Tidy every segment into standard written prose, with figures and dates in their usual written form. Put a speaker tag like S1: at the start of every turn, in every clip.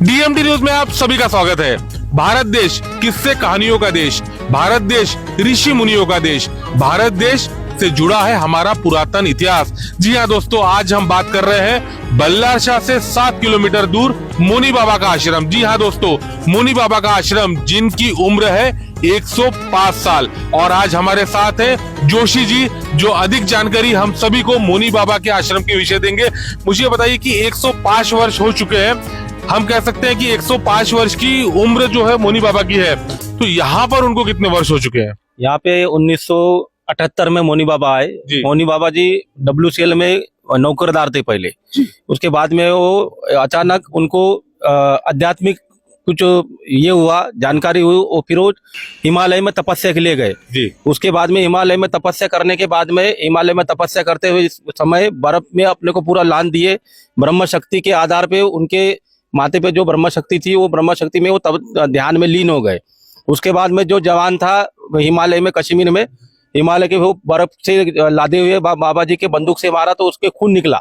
S1: DMD news में आप सभी का स्वागत है। भारत देश किस्से कहानियों का देश, भारत देश ऋषि मुनियों का देश, भारत देश से जुड़ा है हमारा पुरातन इतिहास। जी हाँ दोस्तों, आज हम बात कर रहे हैं बल्लारशाह से 7 किलोमीटर दूर मुनि बाबा का आश्रम। जी हाँ दोस्तों, मुनि बाबा का आश्रम जिनकी उम्र है 105 साल। और आज हमारे साथ है जोशी जी, जो अधिक जानकारी हम सभी को मुनि बाबा के आश्रम के विषय देंगे। मुझे बताइए कि 105 वर्ष हो चुके हैं, हम कह सकते हैं कि 105 वर्ष की उम्र जो है मुनि बाबा की है, तो यहाँ पर उनको कितने वर्ष हो चुके हैं?
S2: यहाँ पे 1978 में मोनी बाबा आए। मोनी बाबा जी WCL में नौकरदार थे पहले। उसके बाद में वो अचानक उनको आध्यात्मिक कुछ ये हुआ, जानकारी हुई, वो फिर वो हिमालय में तपस्या के लिए गए। उसके बाद में हिमालय में तपस्या करने के बाद में हिमालय में तपस्या करते हुए इस समय बर्फ में अपने को पूरा लान दिए। ब्रह्म शक्ति के आधार पे उनके माथे पे जो ब्रह्म शक्ति थी, वो ब्रह्म शक्ति में वो तब ध्यान में लीन हो गए। उसके बाद में जो जवान था हिमालय में, कश्मीर में, हिमालय के वो बर्फ से लादे हुए बाबा जी के बंदूक से मारा तो उसके खून निकला।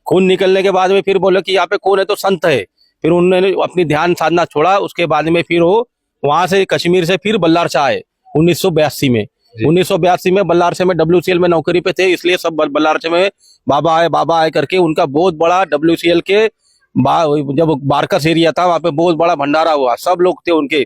S2: खून निकलने के बाद में फिर बोले कि यहाँ पे कौन है, तो संत है। फिर उन्होंने अपनी ध्यान साधना छोड़ा। उसके बाद में फिर वो वहां से कश्मीर से फिर बल्लारशाह आए 1982 में। 1982 में बल्लारशाह में WCL में नौकरी पे थे, इसलिए सब बल्लारशाह में बाबा आए करके उनका बहुत बड़ा WCL के जब बारकस एरिया था वहाँ पे बहुत बड़ा भंडारा हुआ। सब लोग थे उनके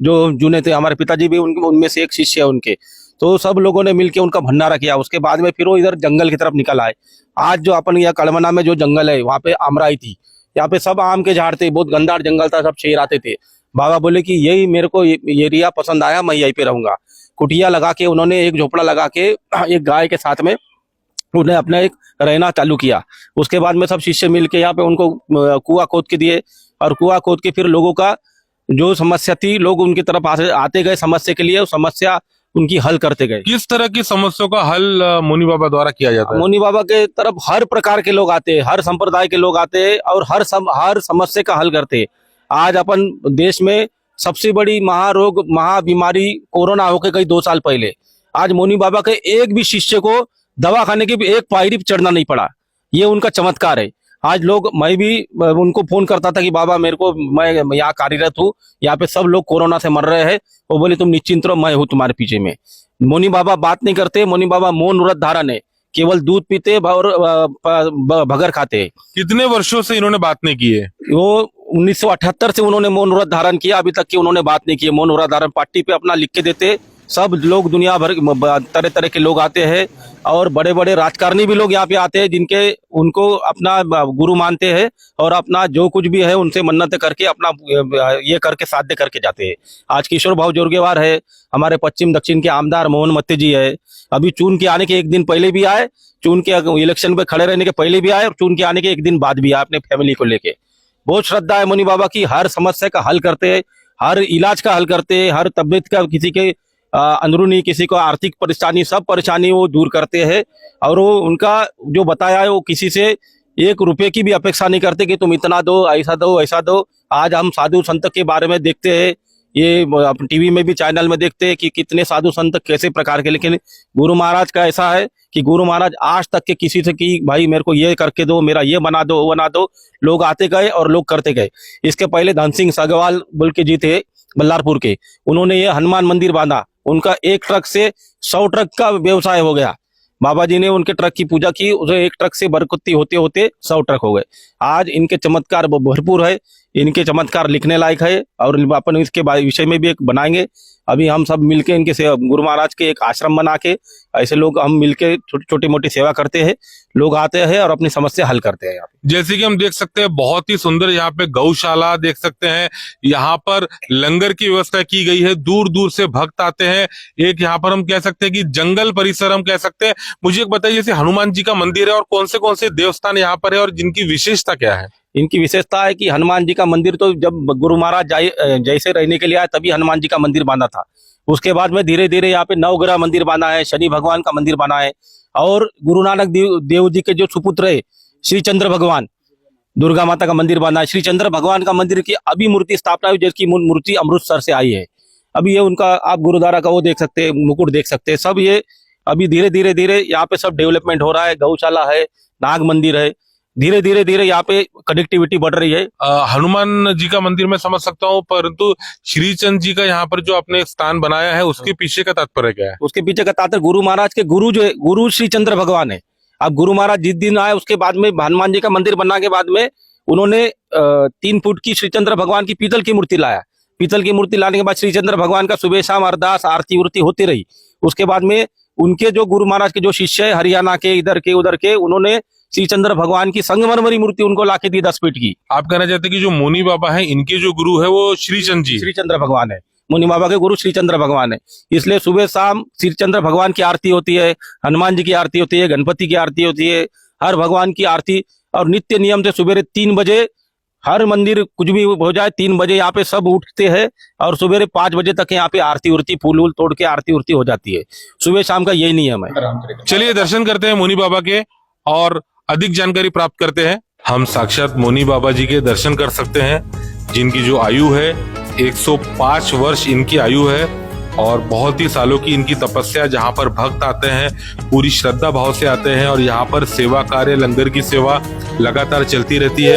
S2: जो जुने थे, हमारे पिताजी भी उनमें से एक शिष्य है उनके, तो सब लोगों ने मिलके उनका भंडारा किया। उसके बाद में फिर वो इधर जंगल की तरफ निकल आए। आज जो अपन यहाँ कड़मना में जो जंगल है, वहाँ पे आमराई थी, यहाँ पे सब आम के झाड़ थे, बहुत गंदा जंगल था, सब शेर आते थे। बाबा बोले कि यही मेरे को एरिया पसंद आया, मैं यहीं पे रहूंगा। कुटिया लगा के उन्होंने एक झोपड़ा लगा के एक गाय के साथ में उन्हें अपना एक रहना चालू किया। उसके बाद में सब शिष्य मिलके यहाँ पे उनको कुआं खोद के दिए, और कुआं खोद के फिर लोगों का जो समस्या थी, लोग उनकी तरफ आते गए समस्या के लिए, समस्या उनकी हल करते गए।
S1: किस तरह की समस्याओं का हल मुनि बाबा द्वारा किया जाता है?
S2: मुनि बाबा के तरफ हर प्रकार के लोग आते हैं, हर संप्रदाय के लोग आते हैं और हर समस्या का हल करते हैं। आज अपन देश में सबसे बड़ी महारोग, महाबीमारी कोरोना होके गई 2 साल पहले। आज मुनि बाबा के एक भी शिष्य को दवा खाने की भी एक पायरी चढ़ना नहीं पड़ा। ये उनका चमत्कार है। आज लोग, मैं भी उनको फोन करता था कि बाबा मेरे को, मैं यहाँ कार्यरत हूँ, यहाँ पे सब लोग कोरोना से मर रहे हैं। वो बोले तुम निश्चिंत रहो, मैं हूँ तुम्हारे पीछे में। मुनि बाबा बात नहीं करते, मुनि बाबा मौन व्रत धारण है, केवल दूध पीते और भगर खाते।
S1: कितने वर्षों से इन्होंने बात नहीं की है?
S2: वो 1978 से उन्होंने मौन व्रत धारण किया, अभी तक की उन्होंने बात नहीं की है। मौन व्रत धारण पार्टी पे अपना लिख के देते। सब लोग, दुनिया भर तरह तरह के लोग आते हैं, और बड़े बड़े राजकारणी भी लोग यहाँ पे आते हैं, जिनके उनको अपना गुरु मानते हैं, और अपना जो कुछ भी है उनसे मन्नत करके अपना ये करके साध्य करके जाते हैं। आज किशोर भाव जोरगेवार है, हमारे पश्चिम दक्षिण के आमदार मोहन मत्ते जी है, अभी चुन के आने के एक दिन पहले भी आए, चुन के इलेक्शन पे खड़े रहने के पहले भी आए, और चुन के आने के एक दिन बाद भी आए अपने फैमिली को लेके। बहुत श्रद्धा है मुनि बाबा की, हर समस्या का हल करते हैं, हर इलाज का हल करते हैं, हर तबियत का, किसी के अंदरूनी, किसी को आर्थिक परेशानी, सब परेशानी वो दूर करते हैं। और वो उनका जो बताया है, वो किसी से 1 रुपए की भी अपेक्षा नहीं करते कि तुम इतना दो, ऐसा दो, ऐसा दो। आज हम साधु संत के बारे में देखते हैं, ये टीवी में भी चैनल में देखते हैं कि कितने साधु संत कैसे प्रकार के, लेकिन गुरु महाराज का ऐसा है कि गुरु महाराज आज तक के किसी से कि भाई मेरे को ये करके दो, मेरा ये बना दो, वो बना दो, लोग आते गए और लोग करते गए। इसके पहले धन सिंह सगवाल बोल के जी थे बल्लारपुर के, उन्होंने ये हनुमान मंदिर बांधा। उनका 1 ट्रक से 100 ट्रक का व्यवसाय हो गया। बाबा जी ने उनके ट्रक की पूजा की, उसे 1 ट्रक से बरकती होते होते 100 ट्रक हो गए। आज इनके चमत्कार भरपूर है, इनके चमत्कार लिखने लायक है, और अपन इसके विषय में भी एक बनाएंगे। अभी हम सब मिलके इनके गुरु महाराज के एक आश्रम बना के, ऐसे लोग हम मिलके छोटी मोटी सेवा करते हैं, लोग आते हैं और अपनी समस्या हल करते हैं। यहाँ
S1: जैसे कि हम देख सकते हैं, बहुत ही सुंदर यहाँ पे गौशाला देख सकते हैं, यहाँ पर लंगर की व्यवस्था की गई है, दूर दूर से भक्त आते हैं। एक यहाँ पर हम कह सकते हैं कि जंगल परिसर हम कह सकते हैं। मुझे एक बताइए, जैसे हनुमान जी का मंदिर है, और कौन से देवस्थान यहाँ पर है, और जिनकी विशेषता क्या है?
S2: इनकी विशेषता है कि हनुमान जी का मंदिर, तो जब गुरु महाराज जैसे रहने के लिए आए तभी हनुमान जी का मंदिर बांधा था। उसके बाद में धीरे धीरे यहाँ पे नवग्रह मंदिर बना है, शनि भगवान का मंदिर बना है, और गुरु नानक देव जी के जो सुपुत्र है श्री चंद्र भगवान, दुर्गा माता का मंदिर बना है। श्री चंद्र भगवान का मंदिर की अभी मूर्ति स्थापना हुई, जिसकी मूर्ति अमृतसर से आई है। अभी ये उनका आप गुरुद्वारा का वो देख सकते हैं, मुकुट देख सकते हैं, सब ये अभी धीरे धीरे यहाँ पे सब डेवलपमेंट हो रहा है। गौशाला है, नाग मंदिर है, धीरे धीरे धीरे यहाँ पे कनेक्टिविटी बढ़ रही है।
S1: हनुमान जी का मंदिर मैं समझ सकता हूँ, परंतु श्रीचंद जी का यहाँ पर जो आपने स्थान बनाया है उसके पीछे का तात्पर्य क्या है?
S2: उसके पीछे का तात्पर्य गुरु महाराज के गुरु जो है, गुरु श्री चंद्र भगवान है। अब गुरु महाराज जिस दिन आए उसके बाद में हनुमान जी का मंदिर बनने के बाद में उन्होंने 3 फुट की श्री चंद्र भगवान की पीतल की मूर्ति लाया। पीतल की मूर्ति लाने के बाद श्री चंद्र भगवान का सुबह शाम अरदास आरती उरती होती रही। उसके बाद में उनके जो गुरु महाराज के जो शिष्य है हरियाणा के इधर के उधर के, उन्होंने श्री चंद्र भगवान की संगमरमरी मूर्ति उनको लाके दी 10 फीट की।
S1: आप कहना चाहते हैं कि जो मुनि बाबा है इनके जो गुरु है वो श्रीचंद जी,
S2: श्री चंद्र भगवान है, मुनि बाबा के गुरु श्री चंद्र भगवान है। इसलिए सुबह शाम श्री चंद्र भगवान की आरती होती है, हनुमान जी की आरती होती है, गणपति की आरती होती है, हर भगवान की आरती। और नित्य नियम से सुबह 3 बजे हर मंदिर कुछ भी हो जाए 3 बजे यहाँ पे सब उठते हैं और सुबह 5 बजे तक यहाँ पे आरती उरती फूल वूल तोड़ के आरती उरती हो जाती है। सुबह शाम का यही नियम है।
S1: चलिए दर्शन करते हैं मुनि बाबा के और अधिक जानकारी प्राप्त करते हैं। हम साक्षात मुनि बाबा जी के दर्शन कर सकते हैं, जिनकी जो आयु है 105 वर्ष इनकी आयु है और बहुत ही सालों की इनकी तपस्या, जहाँ पर भक्त आते हैं पूरी श्रद्धा भाव से आते हैं और यहाँ पर सेवा कार्य लंगर की सेवा लगातार चलती रहती है।